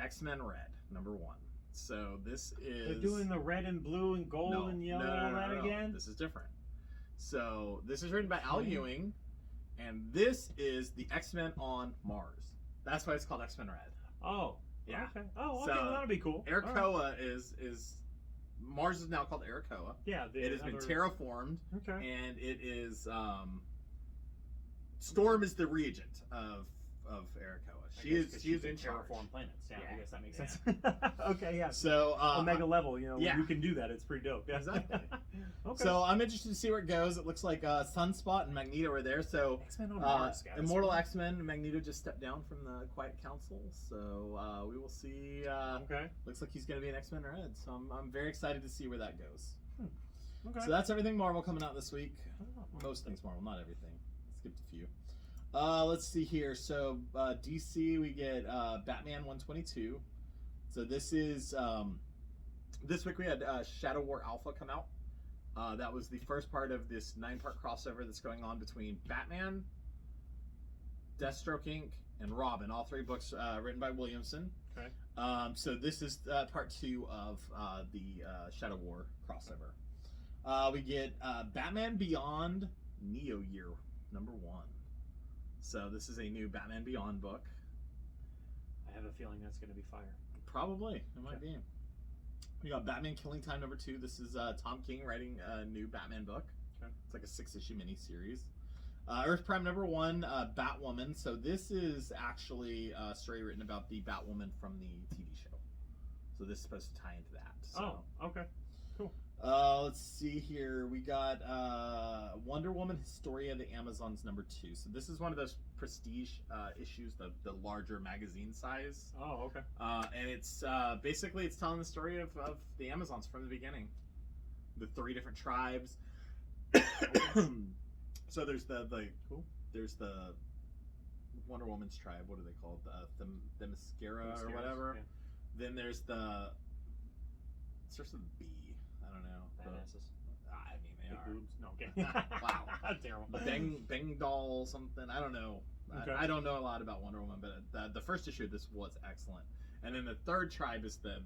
X-Men Red, number 1. So this is... They're doing the red and blue and gold and yellow and all that again? This is different. So this is written by Al Ewing, and this is the X-Men on Mars. That's why it's called X-Men Red. Oh. Yeah. Okay. Oh, okay. So, Well, that'll be cool. Arakoa is... Mars is now called Arakoa. Yeah. It has been terraformed, Okay. and it is... Storm is the regent of Arakoa. She is in charge. Terraform planets. Yeah, Yeah, I guess that makes yeah. sense. Okay, yeah. So Omega level, you know, yeah. you can do that. It's pretty dope. Yeah. Exactly. Okay. So I'm interested to see where it goes. It looks like Sunspot and Magneto are there. So X-Men on Mars, guys. Immortal X-Men. Magneto just stepped down from the Quiet Council, so we will see. Okay. Looks like he's going to be an X-Men Red. So I'm very excited to see where that goes. Okay. So that's everything Marvel coming out this week. Oh. Most things Marvel, not everything. Skipped a few. Let's see here. So DC, we get Batman 122. So this is this week we had Shadow War Alpha come out. That was the first part of this 9-part crossover that's going on between Batman, Deathstroke Inc., and Robin. All 3 books written by Williamson. Okay. So this is part 2 of the Shadow War crossover. We get Batman Beyond Neo Year number 1. So this is a new Batman Beyond book. I have a feeling that's going to be fire. Probably. It might be. We got Batman Killing Time number 2. This is Tom King writing a new Batman book. Okay. It's like a 6-issue miniseries. Earth Prime number 1, Batwoman. So this is actually a story written about the Batwoman from the TV show. So this is supposed to tie into that. So. Oh, okay. Cool. Let's see here. We got Wonder Woman Historia, the Amazons number 2. So this is one of those prestige issues, the larger magazine size. Oh, okay. And it's basically it's telling the story of the Amazons from the beginning, the 3 different tribes. So there's the cool. There's the Wonder Woman's tribe. What are they called? The Themyscira or whatever. Yeah. Then there's the it starts with B. I don't know. Badasses. I mean, they Big are. boobs. No, okay. Wow. Terrible. Bengal something. I don't know. Okay. I don't know a lot about Wonder Woman, but the first issue of this was excellent. And then the 3rd tribe is the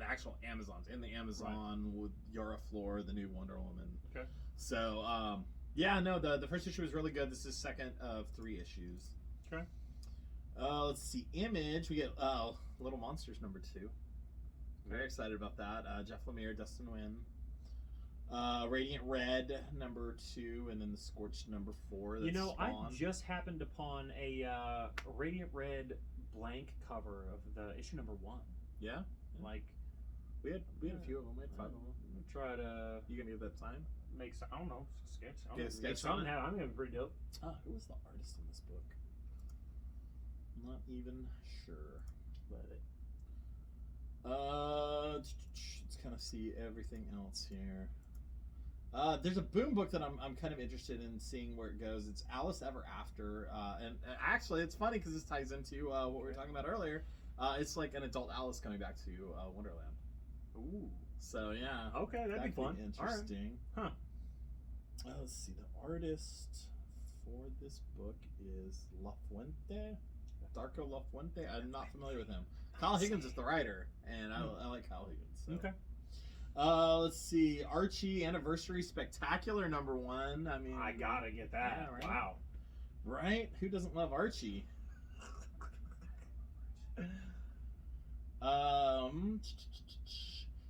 actual Amazons in the Amazon with Yara Flor, the new Wonder Woman. Okay. So yeah, no, the first issue was really good. This is 2nd of 3 issues. Okay. Let's see. Image. We get Little Monsters number 2. Very excited about that. Jeff Lemire, Dustin Nguyen. Radiant Red number 2, and then the Scorched number 4. That's Spawn. I just happened upon a Radiant Red blank cover of the issue number 1. Yeah. Like We had a few of them. We had 5 of them. I'm gonna try to You gonna give that time? make some. I don't know, sketch. I don't Get a know, sketch make something on it? happen. I'm gonna be pretty dope. Who was the artist in this book? Not even sure. But let's kind of see everything else here. There's a Boom book that I'm kind of interested in seeing where it goes. It's Alice Ever After, and actually it's funny because this ties into what we were talking about earlier. It's like an adult Alice coming back to Wonderland. Ooh. So yeah. Okay, that'd be fun. Interesting. All right. Huh. Let's see. The artist for this book is La Fuente. Darko La Fuente. I'm not familiar with him. Kyle Higgins is the writer, and I like Kyle Higgins. So. Okay. Let's see. Archie Anniversary Spectacular #1. I mean, I gotta get that. Yeah, right? Wow. Right? Who doesn't love Archie?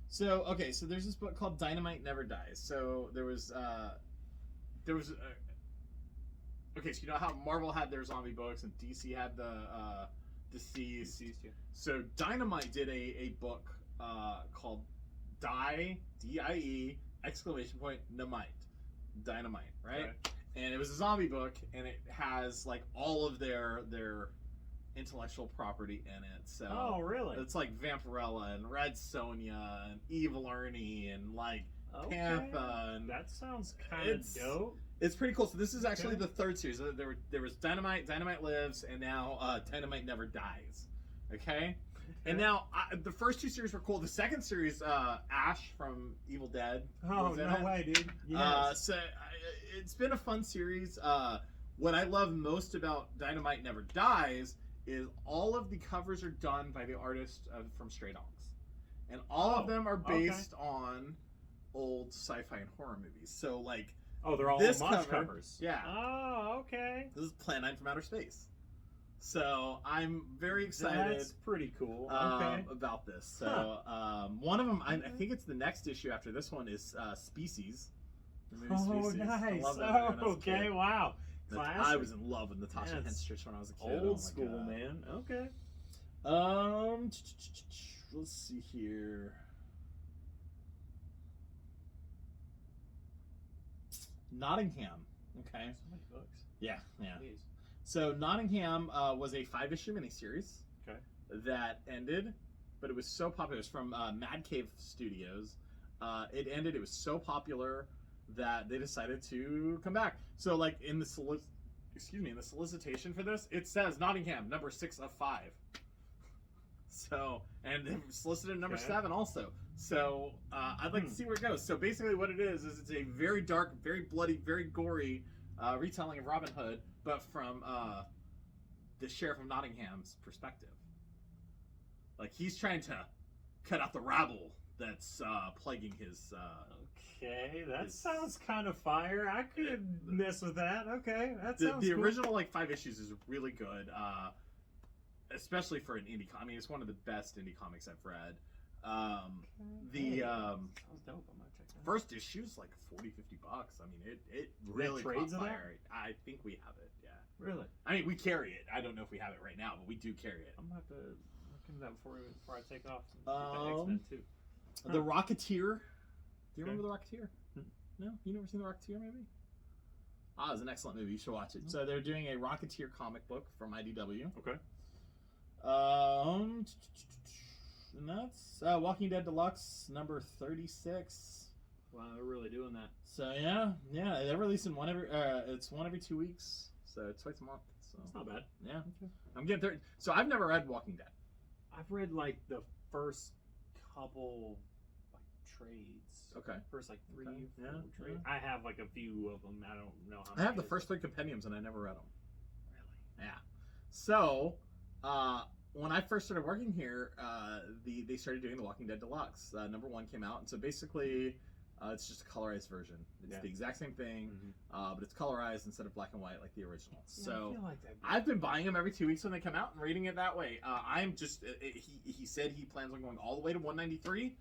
So there's this book called Dynamite Never Dies. So okay, so you know how Marvel had their zombie books and DC had the Deceased. Yeah. So Dynamite did a book called Die, D-I-E, !Namite. Dynamite, right? Okay. And it was a zombie book, and it has like all of their intellectual property in it. So Oh, really? it's like Vampirella and Red Sonja and Evil Ernie and like Okay. Pantha, and That sounds kind of dope. it's pretty cool. So this is actually Okay. the third series. There was Dynamite, Dynamite Lives, and now Dynamite Never Dies. Okay. And now the first two series were cool. The second series, Ash from Evil Dead. Oh, was in no it. way, dude. Yes. So it's been a fun series. What I love most about Dynamite Never Dies is all of the covers are done by the artist from Stray Dogs, and all of them are based on old sci-fi and horror movies. So like, they're all this homage cover- covers. yeah. Oh, okay. This is Plan 9 from Outer Space. So I'm very excited. That's pretty cool. Okay. About this. So one of them, I think it's the next issue after this one, is Species. The movie Species. I Nice. love that movie when I was a Okay, kid. wow. I Classic. was in love with Natasha Yeah, it's Henstridge when I was a kid. Old Oh my school, God. man. Okay. Let's see here. Nottingham. Okay. So many books. Yeah. Please. So Nottingham was a 5-issue miniseries. Okay. That ended, but it was so popular. It was from Mad Cave Studios. It ended. It was so popular that they decided to come back. So, like in the solicitation for this, it says Nottingham #6 of 5. So, and they solicited #7 also. So, I'd like to see where it goes. So, basically, what it is it's a very dark, very bloody, very gory retelling of Robin Hood, but from the sheriff of Nottingham's perspective. Like he's trying to cut out the rabble that's plaguing his. Okay, that sounds kind of fire. I could mess with that. Okay, that sounds The cool. original 5 issues is really good, especially for an indie. I mean, it's one of the best indie comics I've read. Sounds dope. I'm gonna check that out. First issue is like $40-50. I mean, it really trades caught of that? fire. I think we have it. Yeah. Really? I mean, we carry it. I don't know if we have it right now, but we do carry it. I'm gonna have to look into that before I take off. Get the X-Men too. The Rocketeer. Do you Okay. remember The Rocketeer? No? You never seen The Rocketeer movie? Ah, it's an excellent movie. You should watch it. So they're doing a Rocketeer comic book from IDW. Okay. And that's Walking Dead Deluxe #36. Wow, they're really doing that. So yeah, they're releasing it's one every 2 weeks. So twice a month. So That's not bad. yeah, Okay. I'm getting there. So I've never read Walking Dead. I've read like the first couple like trades. Okay. First like 3 Okay. or 4 Yeah, trades. I have like a few of them. I don't know how I have many the first 3 compendiums and I never read them. Really? Yeah. So, when I first started working here, they started doing the Walking Dead Deluxe. #1 came out, and so basically, it's just a colorized version. It's the exact same thing, but it's colorized instead of black and white like the original. Yeah, So, I feel like that. I've been buying them every 2 weeks when they come out and reading it that way. I'm just he said he plans on going all the way to 193,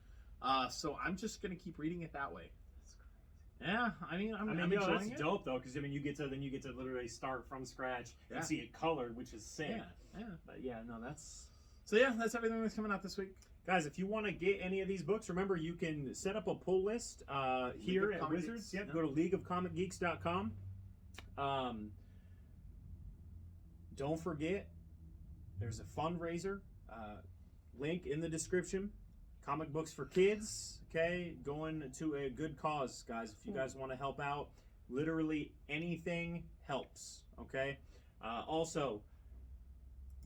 so I'm just gonna keep reading it that way. That's crazy. Yeah, I mean, I'm that's enjoying it. dope though, because I mean, you get to literally start from scratch Yeah. and see it colored, which is sick. Yeah. But yeah, no, that's. So yeah, that's everything that's coming out this week. Guys, if you want to get any of these books, remember you can set up a pull list here of at Comic Wizards. Geeks, Yep, yeah. go to leagueofcomicgeeks.com. Don't forget, there's a fundraiser link in the description. Comic books for kids, okay? Going to a good cause, guys. If you guys want to help out, literally anything helps, okay? Also,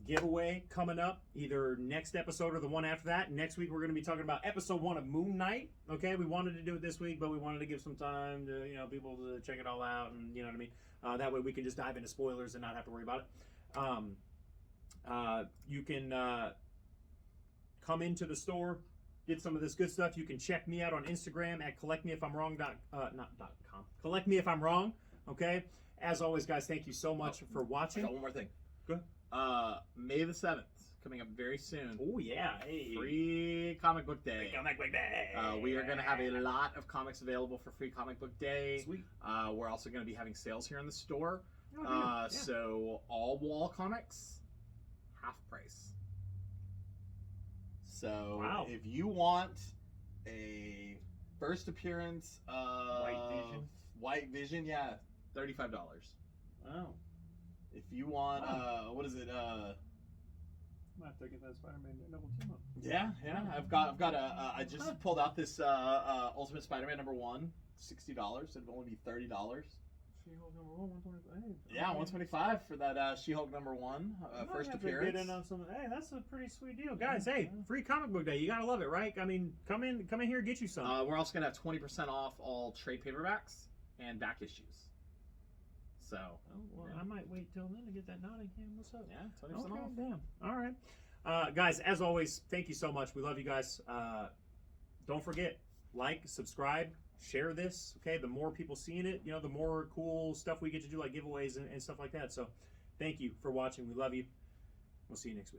giveaway coming up either next episode or the one after that. Next week we're going to be talking about episode 1 of Moon Knight. Okay, we wanted to do it this week, but we wanted to give some time to people to check it all out, and you know what I mean. That way we can just dive into spoilers and not have to worry about it. You can come into the store get some of this good stuff. You can check me out on Instagram at collectmeifimwrong. Not.com. Collect me if I'm wrong. Okay. As always, guys, thank you so much for watching. I got one more thing. Go ahead. May the 7th, coming up very soon. Oh yeah. Hey. Free Comic Book Day. Free Comic Book Day. We are going to have a lot of comics available for Free Comic Book Day. Sweet. We're also going to be having sales here in the store. Oh, yeah. So all wall comics, half price. So Wow. if you want a first appearance of White Vision, yeah, $35. Wow. If you want, what is it? I might have to get that Spider-Man double team up. Yeah. I just pulled out this Ultimate Spider-Man #1, $60. It'd only be $30. She-Hulk #1, 125. Yeah, $125 for that She-Hulk #1 first appearance. Get in on some, hey, that's a pretty sweet deal, guys. Hey, Free Comic Book Day, you gotta love it, right? I mean, come in here and get you some. We're also gonna have 20% off all trade paperbacks and back issues. So, I might wait till then to get that Nottingham. What's up? Yeah, 20% off. Damn. All right. Guys, as always, thank you so much. We love you guys. Don't forget, like, subscribe, share this. Okay, the more people seeing it, the more cool stuff we get to do, like giveaways and stuff like that. So, thank you for watching. We love you. We'll see you next week.